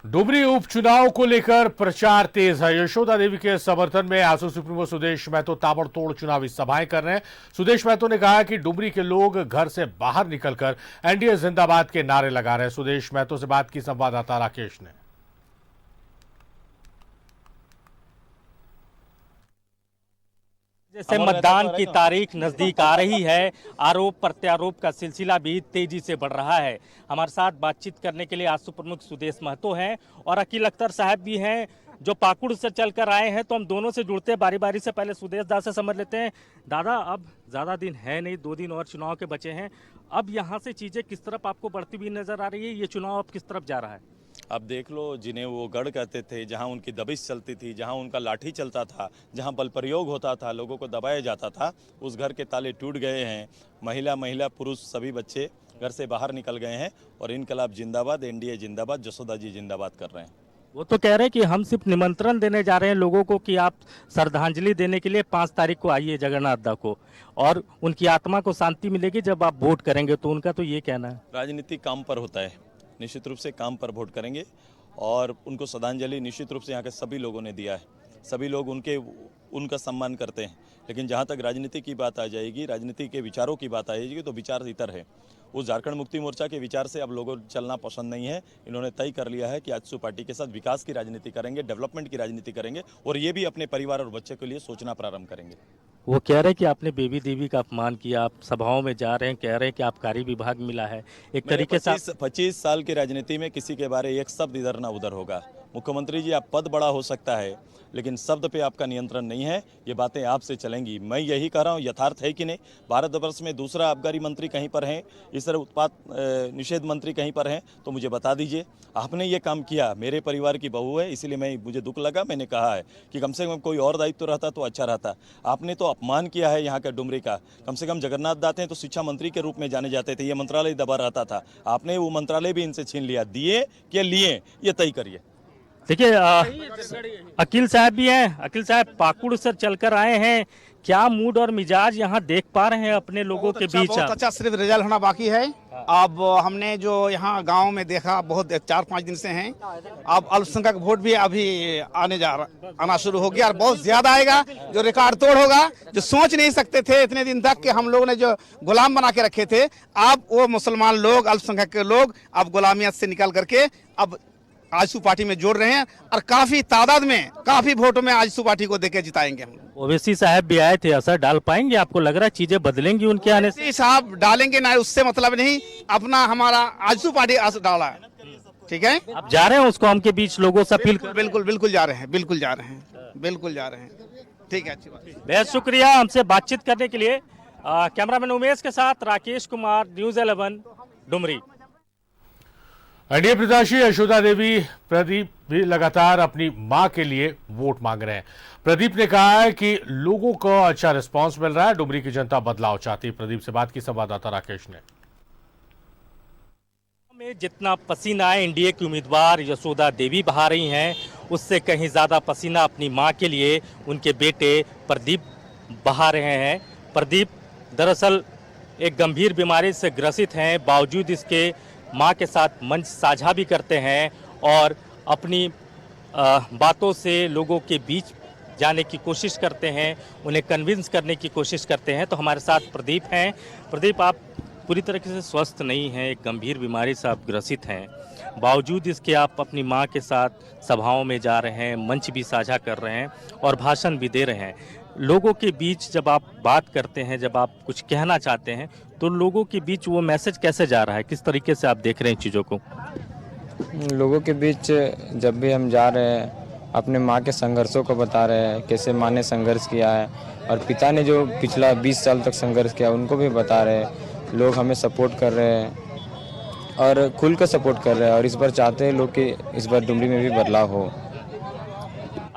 डुमरी उपचुनाव को लेकर प्रचार तेज है। यशोदा देवी के समर्थन में आजसू सुप्रीमो सुदेश महतो ताबड़तोड़ चुनावी सभाएं कर रहे हैं। सुदेश महतो ने कहा कि डुमरी के लोग घर से बाहर निकलकर एनडीए जिंदाबाद के नारे लगा रहे हैं। सुदेश महतो से बात की संवाददाता राकेश ने। जैसे मतदान की तारीख नजदीक आ रही है, आरोप प्रत्यारोप का सिलसिला भी तेजी से बढ़ रहा है। हमारे साथ बातचीत करने के लिए आजसू प्रमुख सुदेश महतो हैं और अकील अख्तर साहब भी हैं जो पाकुड़ से चलकर आए हैं। तो हम दोनों से जुड़ते हैं बारी बारी से। पहले सुदेश दा से समझ लेते हैं। दादा, अब ज़्यादा दिन है नहीं, 2 दिन और चुनाव के बचे हैं। अब यहाँ से चीज़ें किस तरफ आपको बढ़ती हुई नजर आ रही है? ये चुनाव अब किस तरफ जा रहा है? अब देख लो, जिन्हें वो गढ़ कहते थे, जहां उनकी दबिश चलती थी, जहां उनका लाठी चलता था, जहां बल प्रयोग होता था, लोगों को दबाया जाता था, उस घर के ताले टूट गए हैं। महिला पुरुष सभी बच्चे घर से बाहर निकल गए हैं और इनकलाब जिंदाबाद, एनडीए जिंदाबाद, जसोदा जी जिंदाबाद कर रहे हैं। वो तो कह रहे हैं कि हम सिर्फ निमंत्रण देने जा रहे हैं लोगों को कि आप श्रद्धांजलि देने के लिए 5 तारीख को आइए जगन्नाथ दा को, और उनकी आत्मा को शांति मिलेगी जब आप वोट करेंगे। तो उनका तो ये कहना है। राजनीति काम पर होता है, निश्चित रूप से काम पर वोट करेंगे और उनको श्रद्धांजलि निश्चित रूप से यहाँ के सभी लोगों ने दिया है। सभी लोग उनका सम्मान करते हैं। लेकिन जहाँ तक राजनीति की बात आ जाएगी, राजनीति के विचारों की बात आ जाएगी, तो विचार इतर है। उस झारखंड मुक्ति मोर्चा के विचार से अब लोगों को चलना पसंद नहीं है। इन्होंने तय कर लिया है कि आजसू पार्टी के साथ विकास की राजनीति करेंगे, डेवलपमेंट की राजनीति करेंगे और ये भी अपने परिवार और बच्चे के लिए सोचना प्रारंभ करेंगे। वो कह रहे हैं कि आपने बेबी देवी का अपमान किया, आप सभाओं में जा रहे हैं, कह रहे हैं कि आबकारी विभाग मिला है। एक तरीके से 25 साल की राजनीति में किसी के बारे एक शब्द इधर ना उधर होगा। मुख्यमंत्री जी, आप पद बड़ा हो सकता है लेकिन शब्द पे आपका नियंत्रण नहीं है। ये बातें आपसे चलेंगी। मैं यही कह रहा हूँ, यथार्थ है कि नहीं? भारतवर्ष में दूसरा आबकारी मंत्री कहीं पर हैं, इस तरह उत्पाद निषेध मंत्री कहीं पर हैं, तो मुझे बता दीजिए। आपने ये काम किया, मेरे परिवार की बहू है, इसीलिए मुझे दुख लगा। मैंने कहा है कि कम से कम कोई और दायित्व रहता तो अच्छा रहता। आपने तो अपमान किया है यहाँ के डुमरी का। कम से कम जगन्नाथ दाते हैं तो शिक्षा मंत्री के रूप में जाने जाते थे, ये मंत्रालय दबा रहता था। आपने वो मंत्रालय भी इनसे छीन लिया। दिए कि लिए, ये तय करिए। देखिए, अकील साहब भी हैं। अकील साहब, पाकुड़ से चलकर आए हैं, क्या मूड और मिजाज यहाँ देख पा रहे हैं अपने लोगों के बीच? बहुत अच्छा, सिर्फ रिजल्ट होना बाकी है। अब हमने जो यहाँ गांव में देखा, बहुत 4-5 दिन से हैं। अब अल्पसंख्यक वोट भी अभी आना शुरू हो गया और बहुत ज्यादा आएगा, जो रिकॉर्ड तोड़ होगा। जो सोच नहीं सकते थे इतने दिन तक कि हम लोगों ने जो गुलाम बना के रखे थे, अब वो मुसलमान लोग, अल्पसंख्यक के लोग अब गुलामियत से निकल करके अब आजसू पार्टी में जोड़ रहे हैं और काफी तादाद में, काफी वोटों में आजसू पार्टी को देके जिताएंगे हम। ओवैसी साहब भी आए थे, असर डाल पाएंगे? आपको लग रहा है चीजें बदलेंगी उनके आने से? साहब डालेंगे ना, उससे मतलब नहीं। अपना हमारा आजसू पार्टी असर डाला है, ठीक है। आप जा रहे हैं उसको हम के बीच लोगों से अपील? बिल्कुल जा रहे हैं, बिल्कुल जा रहे हैं। ठीक है, अच्छी बात। बेहद शुक्रिया हमसे बातचीत करने के लिए। कैमरामैन उमेश के साथ राकेश कुमार, न्यूज़ 11 डुमरी। एनडीए प्रत्याशी यशोदा देवी प्रदीप भी लगातार अपनी मां के लिए वोट मांग रहे हैं। प्रदीप ने कहा है कि लोगों को अच्छा रिस्पांस मिल रहा है, डुमरी की जनता बदलाव चाहती है। प्रदीप से बात की संवाददाता राकेश ने। में जितना पसीना एनडीए की उम्मीदवार यशोदा देवी बहा रही हैं, उससे कहीं ज्यादा पसीना अपनी मां के लिए उनके बेटे प्रदीप बहा रहे हैं। प्रदीप दरअसल एक गंभीर बीमारी से ग्रसित हैं, बावजूद इसके मां के साथ मंच साझा भी करते हैं और अपनी बातों से लोगों के बीच जाने की कोशिश करते हैं, उन्हें कन्विंस करने की कोशिश करते हैं। तो हमारे साथ प्रदीप हैं। प्रदीप, आप पूरी तरीके से स्वस्थ नहीं हैं, एक गंभीर बीमारी से आप ग्रसित हैं, बावजूद इसके आप अपनी मां के साथ सभाओं में जा रहे हैं, मंच भी साझा कर रहे हैं और भाषण भी दे रहे हैं। लोगों के बीच जब आप बात करते हैं, जब आप कुछ कहना चाहते हैं, तो लोगों के बीच वो मैसेज कैसे जा रहा है? किस तरीके से आप देख रहे हैं चीज़ों को? लोगों के बीच जब भी हम जा रहे हैं, अपने माँ के संघर्षों को बता रहे हैं, कैसे माँ ने संघर्ष किया है और पिता ने जो पिछला 20 साल तक संघर्ष किया, उनको भी बता रहे हैं। लोग हमें सपोर्ट कर रहे हैं और खुल कर सपोर्ट कर रहे हैं और इस बार चाहते हैं लोग कि इस बार डुमरी में भी बदलाव हो।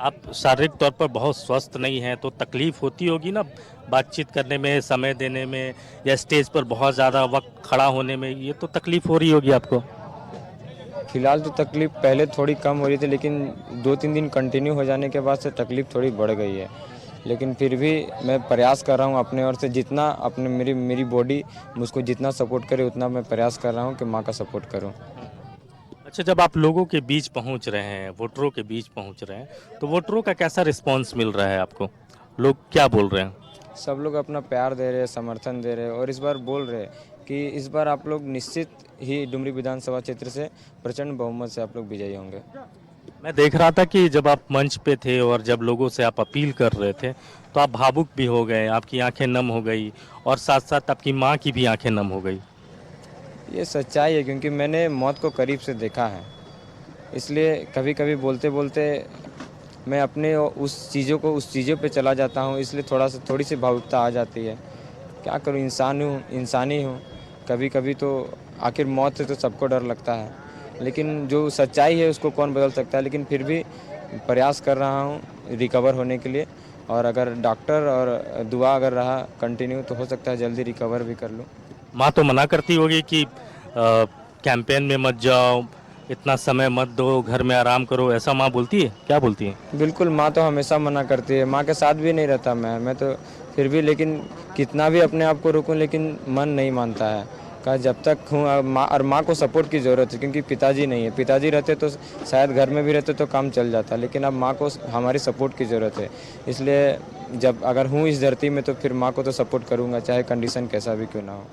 आप शारीरिक तौर पर बहुत स्वस्थ नहीं हैं, तो तकलीफ होती होगी ना बातचीत करने में, समय देने में, या स्टेज पर बहुत ज़्यादा वक्त खड़ा होने में? ये तो तकलीफ हो रही होगी आपको। फिलहाल तो तकलीफ पहले थोड़ी कम हो रही थी, लेकिन 2-3 दिन कंटिन्यू हो जाने के बाद से तकलीफ थोड़ी बढ़ गई है। लेकिन फिर भी मैं प्रयास कर रहा हूँ अपने ओर से, जितना अपने मेरी बॉडी मुझको जितना सपोर्ट करे, उतना मैं प्रयास कर रहा हूँ कि माँ का सपोर्ट करूँ। अच्छा, जब आप लोगों के बीच पहुंच रहे हैं, वोटरों के बीच पहुंच रहे हैं, तो वोटरों का कैसा रिस्पांस मिल रहा है आपको? लोग क्या बोल रहे हैं? सब लोग अपना प्यार दे रहे हैं, समर्थन दे रहे हैं और इस बार बोल रहे हैं कि इस बार आप लोग निश्चित ही डुमरी विधानसभा क्षेत्र से प्रचंड बहुमत से आप लोग विजयी होंगे। मैं देख रहा था कि जब आप मंच पे थे और जब लोगों से आप अपील कर रहे थे, तो आप भावुक भी हो गए, आपकी आंखें नम हो गई और साथ साथ आपकी माँ की भी आंखें नम हो गई। ये सच्चाई है क्योंकि मैंने मौत को करीब से देखा है, इसलिए कभी कभी बोलते बोलते मैं अपने उस चीज़ों पे चला जाता हूँ, इसलिए थोड़ी सी भावुकता आ जाती है। क्या करूँ, इंसानी हूँ। कभी कभी तो आखिर मौत से तो सबको डर लगता है, लेकिन जो सच्चाई है उसको कौन बदल सकता है। लेकिन फिर भी प्रयास कर रहा हूँ रिकवर होने के लिए, और अगर डॉक्टर और दुआ अगर रहा कंटिन्यू तो हो सकता है जल्दी रिकवर भी कर लूँ। माँ तो मना करती होगी कि कैंपेन में मत जाओ, इतना समय मत दो, घर में आराम करो, ऐसा माँ बोलती है? क्या बोलती है? बिल्कुल, माँ तो हमेशा मना करती है। माँ के साथ भी नहीं रहता मैं तो फिर भी, लेकिन कितना भी अपने आप को रोकूं लेकिन मन नहीं मानता है। कहा जब तक हूँ माँ को सपोर्ट की ज़रूरत है क्योंकि पिताजी नहीं है। पिताजी रहते तो शायद घर में भी रहते तो काम चल जाता, लेकिन अब माँ को हमारी सपोर्ट की ज़रूरत है। इसलिए जब अगर हूँ इस धरती में तो फिर माँ को तो सपोर्ट करूँगा, चाहे कंडीशन कैसा भी क्यों ना हो।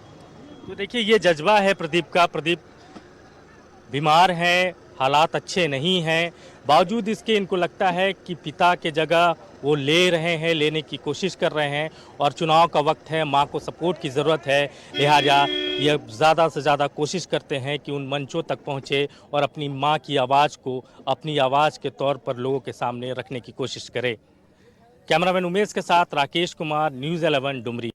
तो देखिए, ये जज्बा है प्रदीप का। प्रदीप बीमार हैं, हालात अच्छे नहीं हैं, बावजूद इसके इनको लगता है कि पिता के जगह वो लेने की कोशिश कर रहे हैं और चुनाव का वक्त है, माँ को सपोर्ट की ज़रूरत है, लिहाजा ये ज़्यादा से ज़्यादा कोशिश करते हैं कि उन मंचों तक पहुँचे और अपनी माँ की आवाज़ को अपनी आवाज़ के तौर पर लोगों के सामने रखने की कोशिश करें। कैमरामैन उमेश के साथ Rakesh Kumar, news 11 Dumri.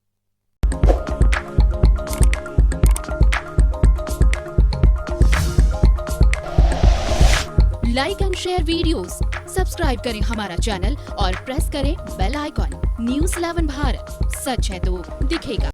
Like and share videos, subscribe करें हमारा चैनल और प्रेस करें बेल आइकॉन। न्यूज़ 11 भारत, सच है तो दिखेगा।